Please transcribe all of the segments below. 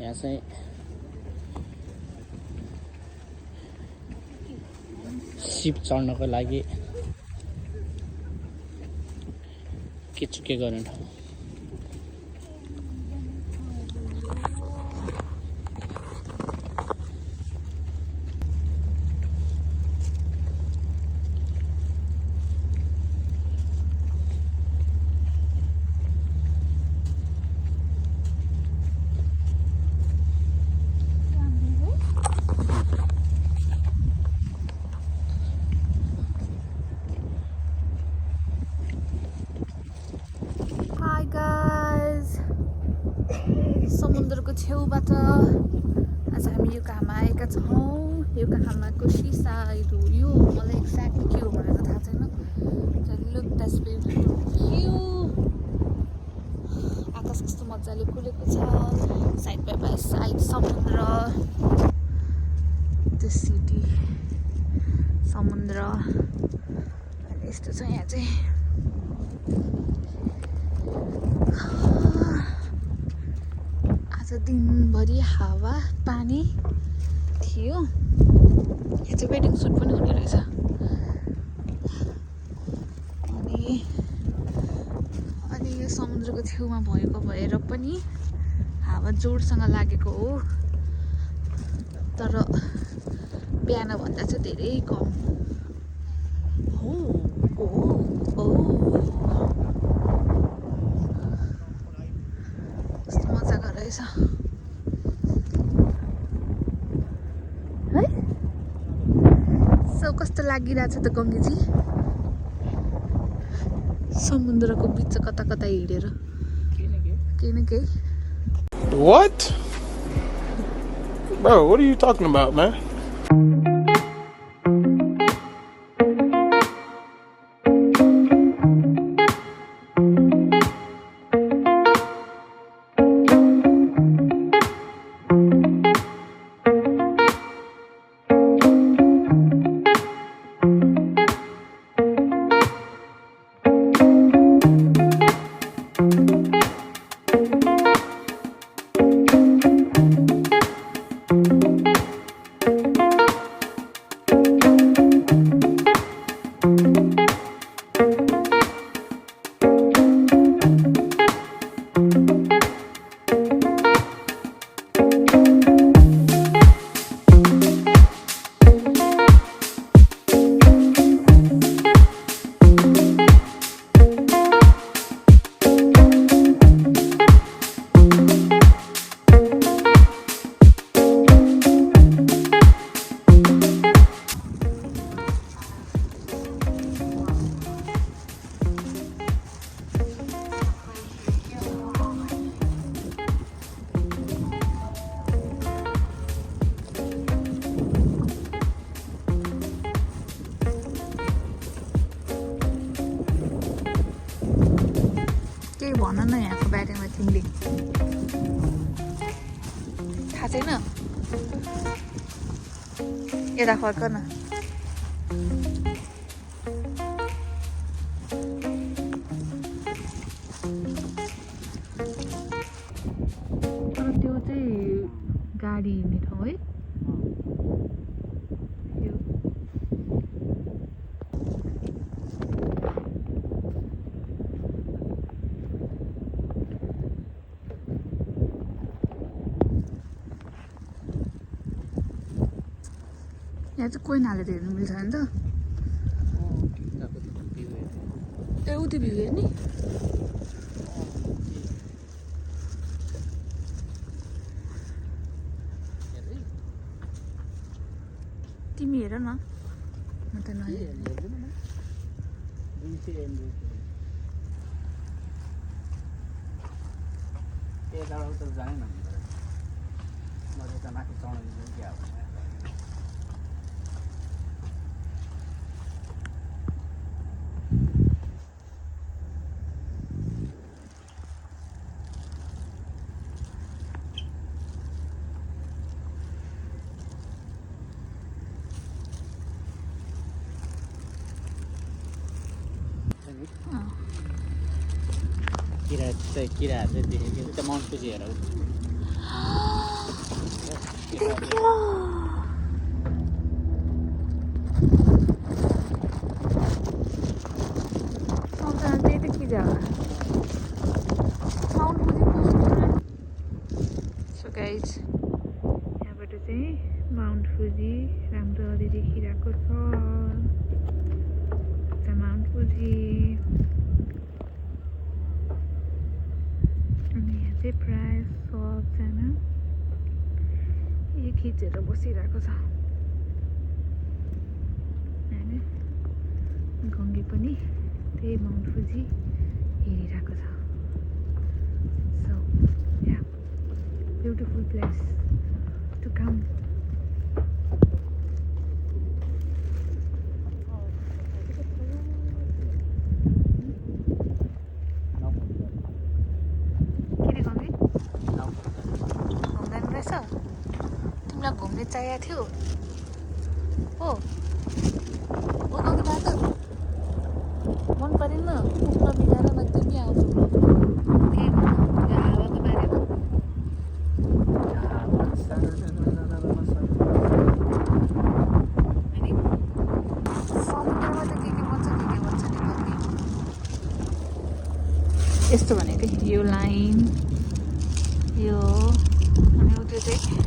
यहाँ चाहिँ सिप चढ्नको लागि के चुके गर्ने ठाउँ। समुद्रको छेउबाट आज हामी यो कहाँमा आएका छौँ। यो कहाँमाको सिसाहरू यो मलाई एक्ज्याक्टली के हो भनेर थाहा छैन। Look that's beautiful view. आकाश कस्तो मजाले खुलेको छ। साइड बाई साइड समुद्र, त्यो सिटी समुद्र अनि यस्तो छ यहाँ चाहिँ। आज दिनभरि हावा पानी थियो। यहाँ चाहिँ वेडिङ सुट पनि हुने रहेछ। अनि यो समुद्रको छेउमा भएको भएर पनि हावा जोडसँग लागेको हो, तर बिहान भन्दा चाहिँ धेरै कम हो। कस्तो मजाको रहेछ है। सो कस्तो लागिरहेछ त गङ्गेजी समुद्रको बिच कता कता हिँडेर केही न केही। What? Bro, what are you talking about, man? भन न यहाँको बारेमा तिमीले थाहा छैन? यता फर्क न। तर त्यो चाहिँ गाडी हिँड्ने ठाउँ है। यहाँ चाहिँ कोइन हालेर हेर्नु मिल्छ नि त। ए उ त्यो भ्यू हेर्ने तिमी हेर न, म त नहेर्ने। किराहरू चाहिँ देखेको त्यो माउन्ट फुजी हेर। देखियो त्यही त के जग्गा माउन्ट फुजी पुग्छ। सो गाइज यहाँबाट चाहिँ माउन्ट फुजी राम्ररी देखिरहेको छ। माउन्ट फुजी अनि यहाँ चाहिँ प्रायः सबजना यो खिचेर बसिरहेको छ होइन। गङ्गे पनि त्यही माउन्ट फुजी हेरिरहेको छ। So yeah beautiful place to come. तिमीलाई घुम्ने चाहिएको थियो हो गएको बाटो मन परेन पुग्न बिगाएर म तिमी आउँछु त्यही हावाको बारेमा अनि समुद्रमा त के भन्छ नि भन्ने यस्तो भनेको यो लाइन यो अनि त्यो चाहिँ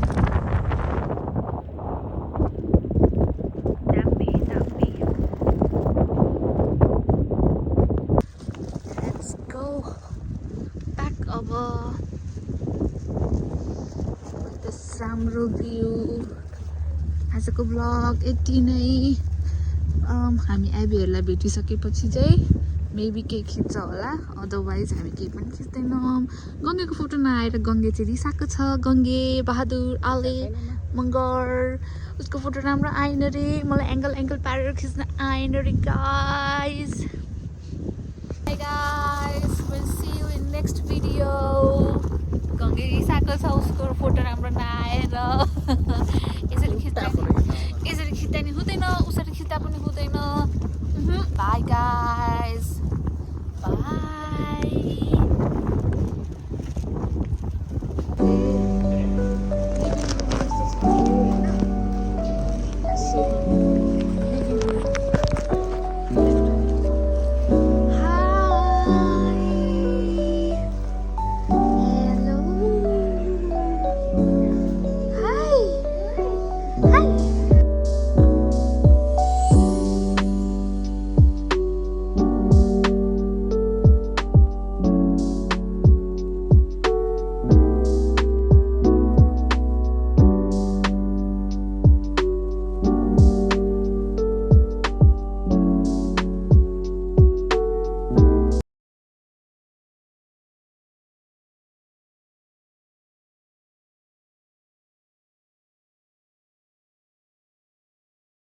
राम्रो भ्यू। आजको ब्लग यति नै। हामी एबीहरूलाई भेटिसकेपछि चाहिँ मेबी केही खिच्छ होला, अदरवाइज हामी केही पनि खिच्दैनौँ। गङ्गेको फोटो नआएर गङ्गे चाहिँ रिसाएको छ। गङ्गे बहादुर आले मगर उसको फोटो राम्रो आएन रे, मलाई एङ्गल पारेर खिच्न आएन रे guys. Hi guys, will see you in next video. गङ्गे रिसाएको छ उसको फोटो राम्रो नआएर। यसरी खिच्दा नि हुँदैन, उसरी खिच्दा पनि हुँदैन।